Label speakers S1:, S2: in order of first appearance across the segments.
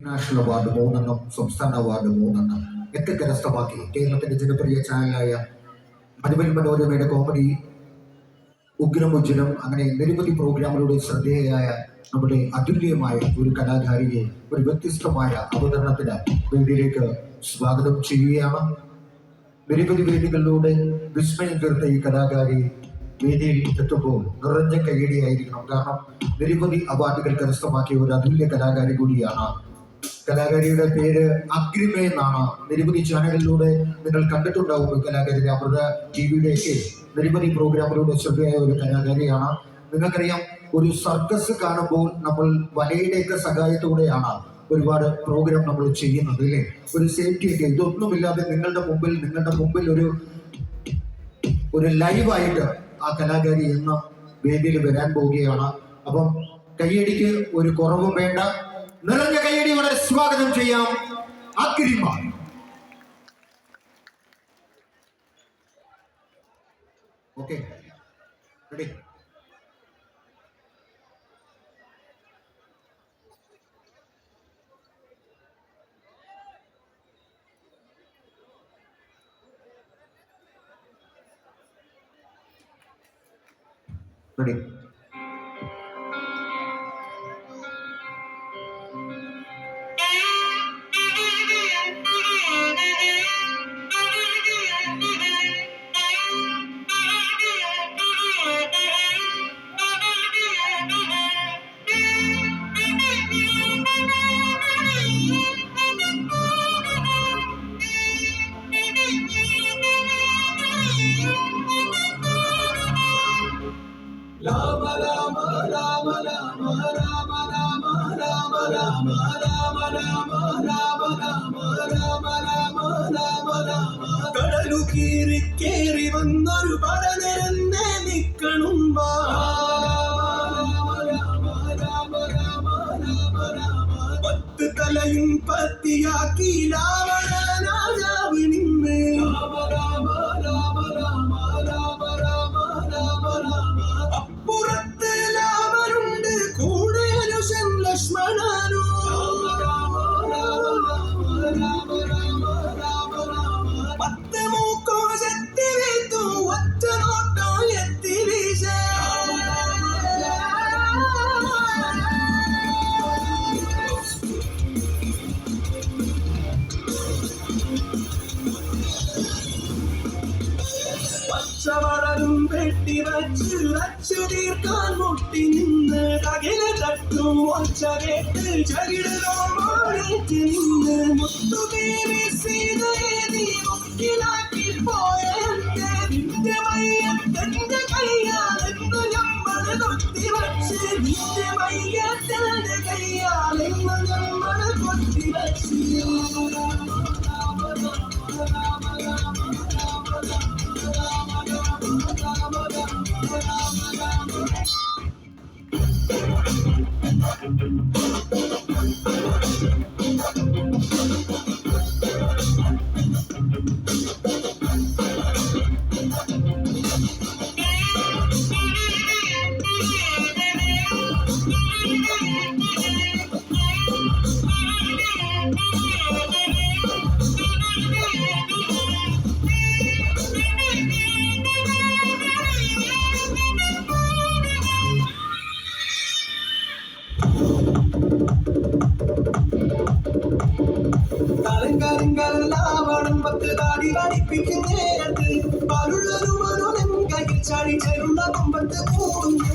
S1: National award 3 സംസ്ഥാന award 3 ഒക്കെ കരസ്ഥമാക്കി കേരളത്തിന്റെ ജനപ്രിയ ചാനലായ മഴവിൽ മനോരമയുടെ കോമഡി ഉഗ്രം ഉജ്ജ്വലം അങ്ങനെ നിരവധി പ്രോഗ്രാമുകളുടെ ശ്രദ്ധേയയായ നമ്മുടെ അതുല്യമായ ഒരു കലാകാരിയെ ഒരു വ്യത്യസ്തമായ അവതരണത്തിന് വേദിയിലേക്ക് സ്വാഗതം ചെയ്യുകയാണ്. നിരവധി വേദികളിലൂടെ വിസ്മയം തീർത്ത ഈ കലാകാരി വേദിയിൽ എത്തുമ്പോൾ നിറഞ്ഞ കയ്യടിയായിരിക്കണം. കാരണം നിരവധി അവാർഡുകൾ കരസ്ഥമാക്കിയ ഒരു അതുല്യ കലാകാരി കൂടിയാണ്. കലാകാരിയുടെ പേര് അഗ്രിമ എന്നാണ്. നിരവധി ചാനലിലൂടെ നിങ്ങൾ കണ്ടിട്ടുണ്ടാവും കലാകാരി. അവരുടെ ടിവിയുടെയൊക്കെ നിരവധി പ്രോഗ്രാമിലൂടെ ശ്രദ്ധയായ ഒരു കലാകാരിയാണ്. നിങ്ങൾക്കറിയാം, ഒരു സർക്കസ് കാണുമ്പോൾ നമ്മൾ വലയുടെയൊക്കെ സഹായത്തോടെയാണ് ഒരുപാട് പ്രോഗ്രാം നമ്മൾ ചെയ്യുന്നത്, അല്ലേ? ഒരു സേഫ്റ്റി ഒക്കെ ഇതൊന്നുമില്ലാതെ നിങ്ങളുടെ മുമ്പിൽ ഒരു ലൈവായിട്ട് ആ കലാകാരി എന്ന വേദിയിൽ വരാൻ പോവുകയാണ്. അപ്പം കയ്യടിക്ക് ഒരു കുറവും വേണ്ട. നിറഞ്ഞ കയ്യടിയോടെ സ്വാഗതം ചെയ്യാം അഗ്രിമ. Okay, ready? Ready?
S2: കടലു കീറി കേറി വന്നൊരു പടനിരന്നെ നിക്കണും പത്ത് തലയും പത്തിയാക്കി രാവണനാജാവ് നിന്നെ അപ്പുറത്ത് രാമനുണ്ട് കൂടെ അനുഷൻ ലക്ഷ്മണനോ പത്ത് മൂക്കോ ചെത്തി വീത്തു ഒറ്റ നോട്ടോ എത്തി വീശ പച്ചവളരും വെട്ടി വച്ചു തീർക്കാൻ മുട്ടി നിന്ന് തകില തട്ടും ഒച്ച കേട്ട് ചകിടോ മോളിച്ച് നിന്ന് മുത്തുകേറി സീതയെ നീ മുക്കിലാക്കി പോയെന്റെ നിന്റെ മയ്യത്തെന്റെ കയ്യാലെന്നു ഞമ്മള് കൊത്തി വച്ച് നിന്റെ മയ്യത്തെന്റെ കയ്യാലെന്നു ഞമ്മള് കൊത്തി വച്ച് ലാവണം പത്ത് താടി കളിപ്പിക്കും നേരത്ത് പരുള്ളൊരുവനും കയ്യിൽ ചാടി ചേരുന്ന കൊമ്പത്ത് കൂടുന്നു.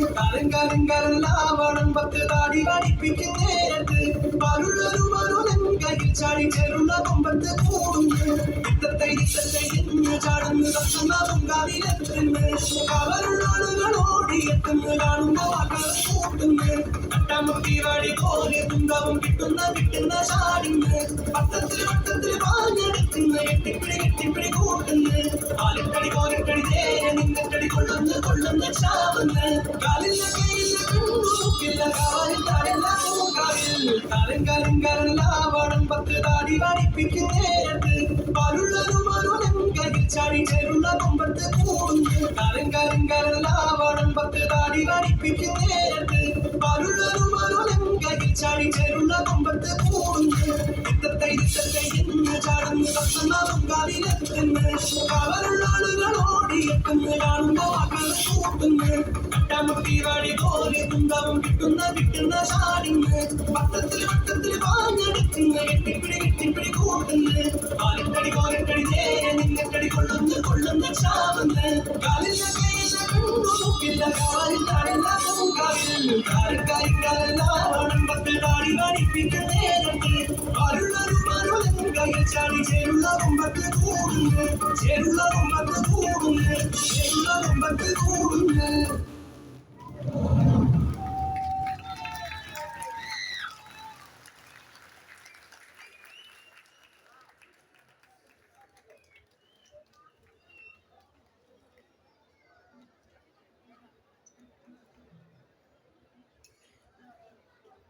S2: ലാവണം പത്ത് താടി കളിപ്പിക്കും നേരത്ത് പരുള്ളൊരുവനും കയ്യിൽ ചാടി ചേരുന്ന കൊമ്പത്ത് കൂടുന്നു. ഇത്തത്തെ ഇന്ന് ചാടുന്നു തത്തുന്ന പൊങ്കാലിലെത്തുന്നു. അവരുള്ള ആളുകളോടി എത്തുന്നു കാണുന്ന വാക്കൾ കൂട്ടുന്നു. കട്ടമുട്ടി വാടി പോലെ തുങ്കവും കിട്ടുന്ന ചാടുന്നു. വട്ടത്തിൽ പാഞ്ഞെടുക്കുന്ന കെട്ടിപ്പിടി കൂട്ടുന്നു. ആലിക്കടി കോലക്കടി നേരെ നിന്നക്കടി കൊള്ളുന്ന ചാവുന്ന്. കാലില്ല കയ്യില്ല മൂക്കില്ല കാലിൽ തടല്ല മൂക്കാവിൽ കരൻ ലാവണം പത്ത് താടി പഠിപ്പിക്കും നേരത്ത് പരുള്ളൊരുവനും കയ്യിൽ ചാടി ചേരുന്ന കൊമ്പത്ത് കൂടുന്നു. കരൻ ലാവണം പത്ത് താടി പഠിപ്പിക്കും നേരത്ത് പരുള്ളൊരുവനും കയ്യിൽ ചാടി ചേരുന്ന കൊമ്പത്ത് കൂടുന്നു. അമ്മ മുൻകാലിലെത്തുന്നു കവറുള്ള ആളുകൾ ഓടിയെത്തുന്നു കാണുമ്പോ മക്കൾ കൂട്ടുന്നു കട്ടമുട്ടി വഴി പോലെ കുന്തവും കിട്ടുന്ന ശാലിന്ന് വട്ടത്തിൽ വാങ്ങെടുക്കുന്നു കെട്ടിപ്പിടി കൂട്ടുന്നു ആലിക്കടി കോലക്കടി നേരെ നിന്നക്കടി കൊള്ളുന്ന ചാവുന്ന് കാലില്ല കേശ കണ്ടുമുക്കില്ല കാലിൽ തടല്ല പൂങ്കാവിൽ കാരക്കാരിക്കാരെല്ലാം പത്ത് താടി കാണിപ്പിക്കുന്ന നേരത്ത് അരുളൊരു കയ്യിൽ ചാടി ചേരുള്ള കൊമ്പത്ത് കൂടുന്നു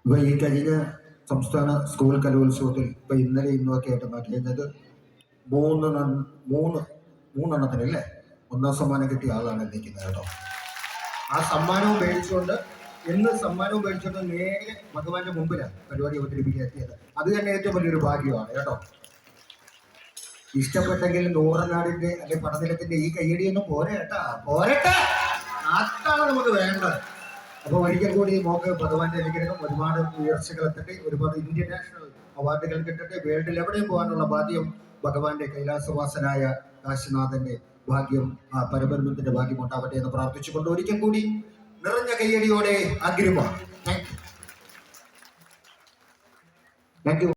S1: ഇപ്പൊ ഈ കഴിഞ്ഞ സംസ്ഥാന സ്കൂൾ കലോത്സവത്തിൽ ഇപ്പൊ ഇന്നലെ ഇന്നുമൊക്കെ ആയിട്ട് മാറ്റിയത് മൂന്നെണ്ണത്തിന് അല്ലേ ഒന്നാം സമ്മാനം കിട്ടിയ ആളാണ് നിൽക്കുന്നത് കേട്ടോ. ആ സമ്മാനവും മേടിച്ചുകൊണ്ട് നേരെ ഭഗവാന്റെ മുമ്പിലാണ് പരിപാടി അവതരിപ്പിക്കാൻ എത്തിയത്. അത് തന്നെ ഏറ്റവും വലിയൊരു ഭാഗ്യമാണ് കേട്ടോ. ഇഷ്ടപ്പെട്ടെങ്കിൽ നൂറനാടിന്റെ അല്ലെ പടനിലത്തിന്റെ ഈ കയ്യടിയൊന്നും പോരെ കേട്ടാ, പോരട്ടെ, അതാണ് നമുക്ക് വേണ്ടത്. അപ്പൊ ഒരിക്കൽ കൂടി മോക്ക് ഭഗവാന്റെ അനുഗ്രഹം, ഒരുപാട് ഉയർച്ചകൾ എത്തട്ടെ, ഒരുപാട് ഇന്റർനാഷണൽ അവാർഡുകൾ കിട്ടട്ടെ, വേൾഡിൽ എവിടെയും പോകാനുള്ള ഭാഗ്യം ഭഗവാന്റെ കൈലാസവാസനായ കാശിനാഥന്റെ ഭാഗ്യം, ആ പരബ്രഹ്മത്തിന്റെ ഭാഗ്യം ഉണ്ടാവട്ടെ എന്ന് പ്രാർത്ഥിച്ചുകൊണ്ട് ഒരിക്കൽ കൂടി നിറഞ്ഞ കയ്യടിയോടെ അഗ്രിമ. Thank you.